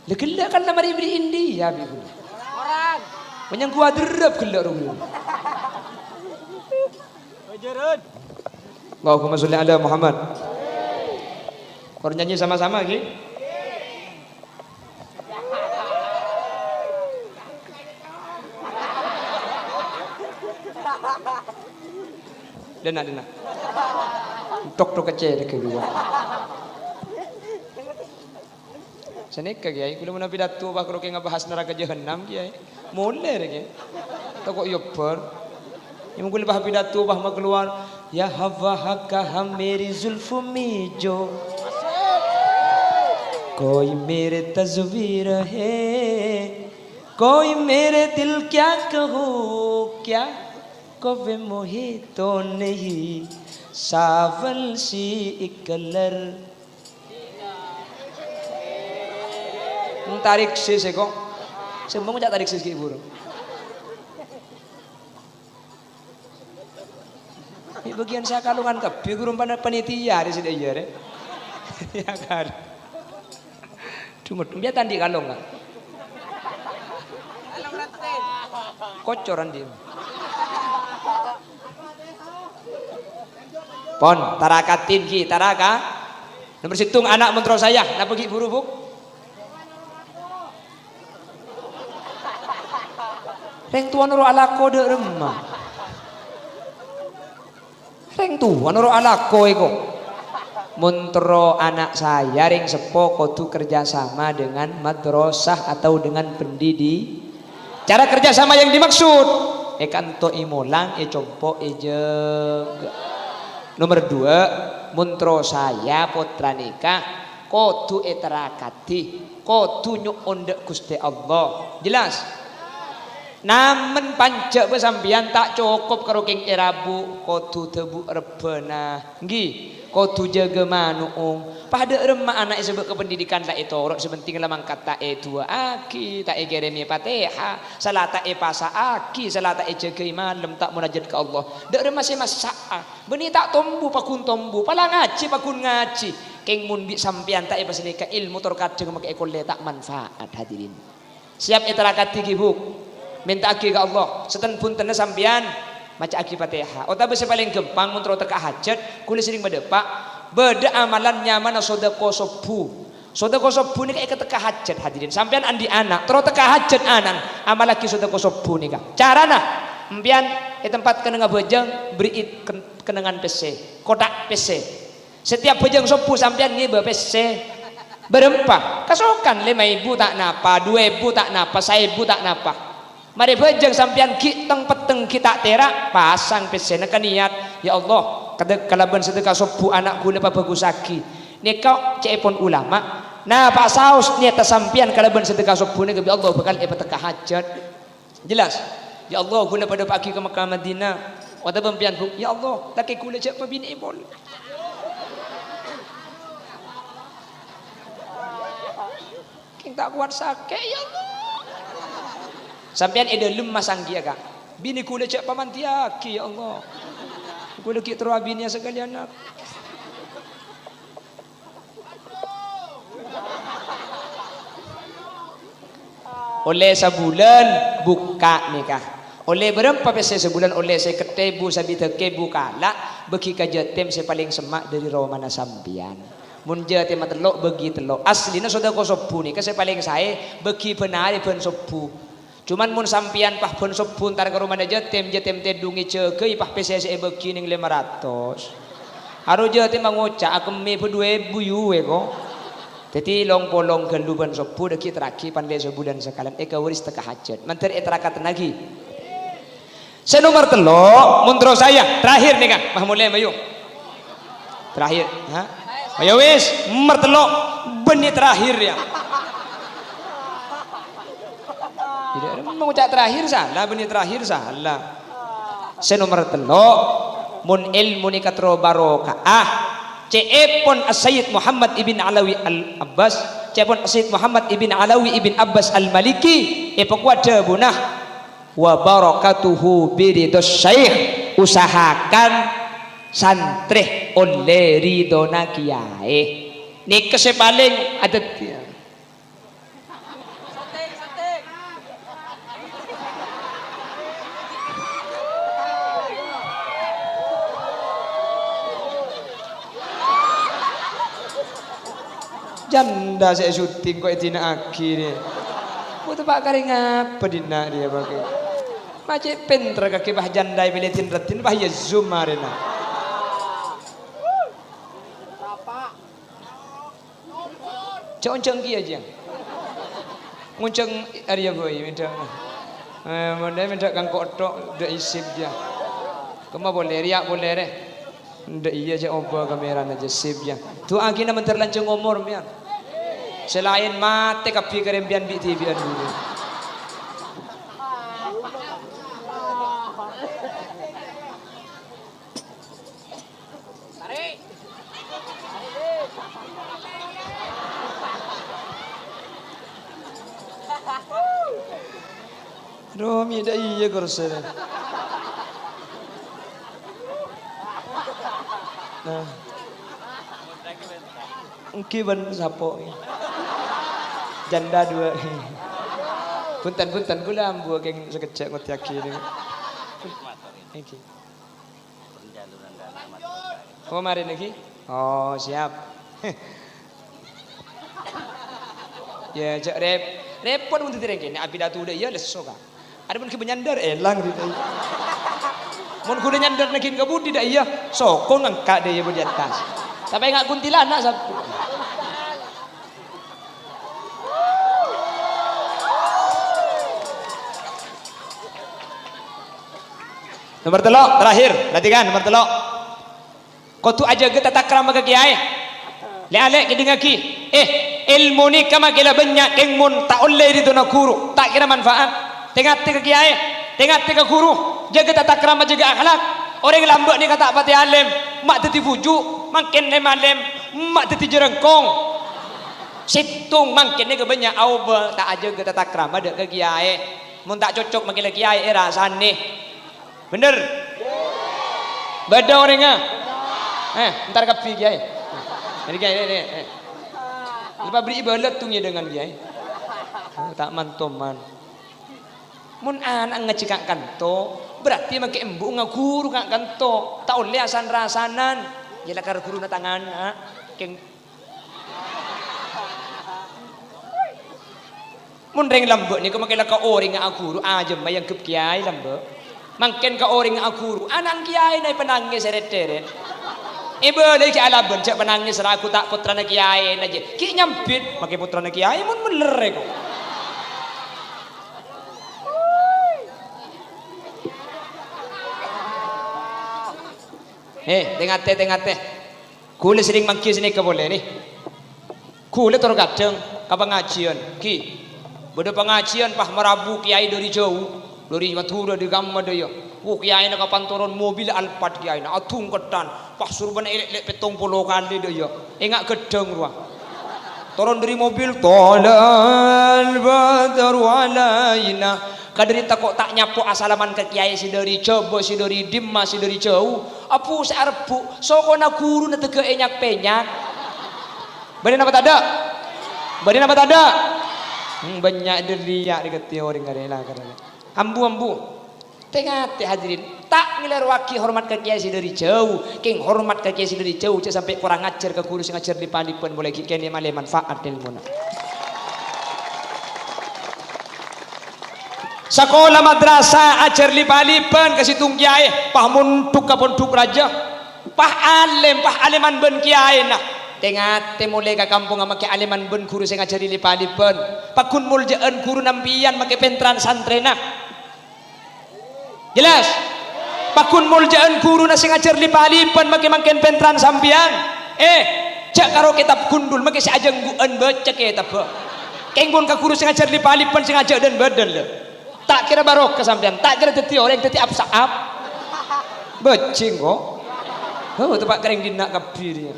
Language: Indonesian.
Legelak kan nama diberi India biku. Orang. Menyang gua derep gelak rung. Wajarun. Allahumma sholli ala Muhammad. Kor nyanyi sama-sama ki. Dena. Tok kecil ke gua. Senek kiai, kulo mana pidato bah kroke ngabahas neraka jahanam kiai. Mulai kiai. Toko yoper. Yang kulo bah pidato bah mak keluar, ya hawa haka ham meri zulfu mi jo. कोई मेरे तस्वीर है कोई मेरे दिल क्या कहूँ क्या कभी मोहे तो नहीं सावल सी इकलर tarik sis kok semua ngajak tarik sis ibu ini bagian saya kalungan kebi guru panitia di sini aja ya kan cuma dia tandi kalung kan kocoran dia pon tarakatin ki taraka nomor situng anak mentro saya nak pergi buru buk reng tuan nuru ala kode remah reng tuan nuru ala koeko Montro anak saya ring sepo kotu kerjasama dengan madrasah atau dengan pendidik. Cara kerjasama yang dimaksud kanto imolang compo jeg. Nomor 2 montro saya potra nikah kotu eterakati kotu nyuondek Gusti Allah. Jelas? Namun pancak besambian tak cukup karo king erabu kotu tebu rebena nggih kotu jaga manuung pada remah anak sebab kependidikan tak etorok sebenting lamang kata dua aki tak geremi Fatihah salah tak pasa aki salah tak jaga malam tak munajat ke Allah dak remah se masaa beni tak tombu pakun tombu pala ngaji pakun ngaji king mun bi sampean tak pasenika ilmu tor kadeng make ekole tak manfaat hadirin siap iterakati gibuk minta aki ke Allah seten punten sampean maca aki Fatihah otak besi paling gampang mun teka hajat kulis sering bedepak beda amalan nyaman sedekah sobu ni kayak keteka hajat hadirin sampean andi anak terus teka hajat anak amal laki sedekah sobu ni kak carana empian tempat kenenga bejeng beri kenengan PC kotak PC setiap bejeng sobu sampean ngibe PC berempah kasokan 5.000 tak napa 2.000 tak napa 1.000 tak napa mari bejeng sampean kiteng peteng kita terak pasang PC nak niat ya Allah kalaban sedekah sobu anak guna apa bagus lagi ni kau cepon ulama nah pak saus niat sampean kalaban sedekah sobu ni Allah bakal peteka hajat jelas ya Allah guna pada pagi ke Mekah Madinah wata pempian ya Allah laki guna cek pabini bol king tak kuat sakit ya Allah sampean edelum masang dia kak bini kula cek pamantiaki ya Allah kula ki terus bini sekalian nak oleh sebulan buka nikah oleh berapa pese sebulan oleh saya ketebu sabi tekebu kala bagi kajatem saya paling semak dari romana sampian mun jatem telok bagi telok aslina sedekah sobu nikah saya paling saya bagi benar ben sobu cuman mun sampian pah pun sobun tar karo mana jatem tedungi ceukeui pah PCSE beuki ning 500 haru jatem mangoca akemi pe 2000 yuwe kok dadi long polong geluban sobu deki traki pandai sebulan sekalian kawris teka hajat manter etrakat lagi senomor telok muntro saya terakhir nih Kang mah mulai mayu terakhir ha ayo wis nomor telok beni terakhir ya tidak mengucap terakhir salah benih terakhir salah senomor telok mun ilmu nikatro barokaah cepon Sayyid Muhammad ibn Alawi al-Abbas cepon Sayyid Muhammad ibn Alawi ibn Abbas al-Maliki pekuada bunah wa barakatuhu biridos syekh usahakan santrih oleh ridona kiai nikes paling ada dia. Janda saya syuting kok dina akhir. Butuh pak kari ngapa dina dia pakai. Macam pinter kaki bah janda bilitin retin bah ya zoom marina. Cong kia aja. Ngunceng area boy minta. Minta kang kotok udah isip dia. Kamu boleh riak boleh deh. Ndak iya aja oba kamera aja sip ya. Tu agina bentar lancung umur mian. Selain mate kapi kerempian bi TV dulu. Tarik. Romi dah iya kursen. Nah, kiban sapo, janda dua. Punten kula ambu geng sekejap ngotiaki ini. Iki. Oh mari lagi? Oh siap. Ya cak repot untuk tidak kini. Abi datu udah iya leso kah? Ada pun kebenyandar elang gitu. Mun kuda nyandar nakin kabut tidak iya sokong angkat dia di atas. Sampai enggak kuntilanak sabtu. Nomor telok terakhir, perhatikan nomor telok. Kau tu aja kita takram ke kiai. Le-ale kidingaki. Ilmu ni kama kila banyak keng mun tak oleh di tu nak guru, tak kira manfaat. Tengok ke kiai, tengok ke guru, jaga tata krama, jaga akhlak. Orang lambat ni kata pati alim, mak teti fujuk, makin lem alim, mak teti jerengkong. Situng makin ni kebanyak awal tak aja ke tata krama ada ke kiai. Mun tak cocok makin lagi kiai rasan ni. Bener? Beda orangnya. Ntar kapi kiai. Ini kiai ni. Lepas beri ibadat tunggu dengan kiai. Tak mantoman. Mun anak ngecikak kanto berarti make embu ngaguru kak kanto tak oleh asan rasanan jela karo guru na tangan keng mun reng lambe niku make ka oring nga guru aja mayang kep kiai lambe mangken ka oring nga guru anang kiai nay penangis seret-seret ibu lagi alaban cak penangis ra aku tak putra na kiai aja ki nyampit make putra na kiai mun bener kok. Tengate. Kule sering mangki sini ke boleh nih. Kule tor kadang ke pengajian. Ki. Bodo pengajian pah merabu kiai dari jauh. Dari Madura di Gamma daya. Kiai nak pantoron mobil Alphard kiai nak atung ketan. Pah surban elek-elek 70 kali daya. Engak gedeng ruah. Turun dari mobil tolal badru alaina. Kadari takok tak nyapo asalaman ke kiai si dari coba si dari dimma si dari jauh apu searbu sokona guru na tege enyak penyak badan apa tada banyak deriak diketi orang karela ambu tengah hadirin tak ngiler waki hormat ke kiai si dari jauh king hormat ke kiai si dari jauh sampai kurang ngajar ke guru sing ngajar di palipen boleh kene male manfaat ilmu. Sekolah madrasah ajar lipan ke situng kiai pah muntuk ke ponduk raja pah aliman ben kiai nah tengah temule ke kampung make aliman ben guru sing ngajari lipan pakun muljaan guru nampian make pentran santrena jelas pakun muljaan guru na sing ngajar lipan make mangken pentran sampian cak karo kitab gundul make si ajeng guan baca kitab keng pun ka guru sing ngajar lipan sing ngajak dan badan le tak kira barok kesampian tak kira teti orang teti absaab becing kok tempat kering dinak kabir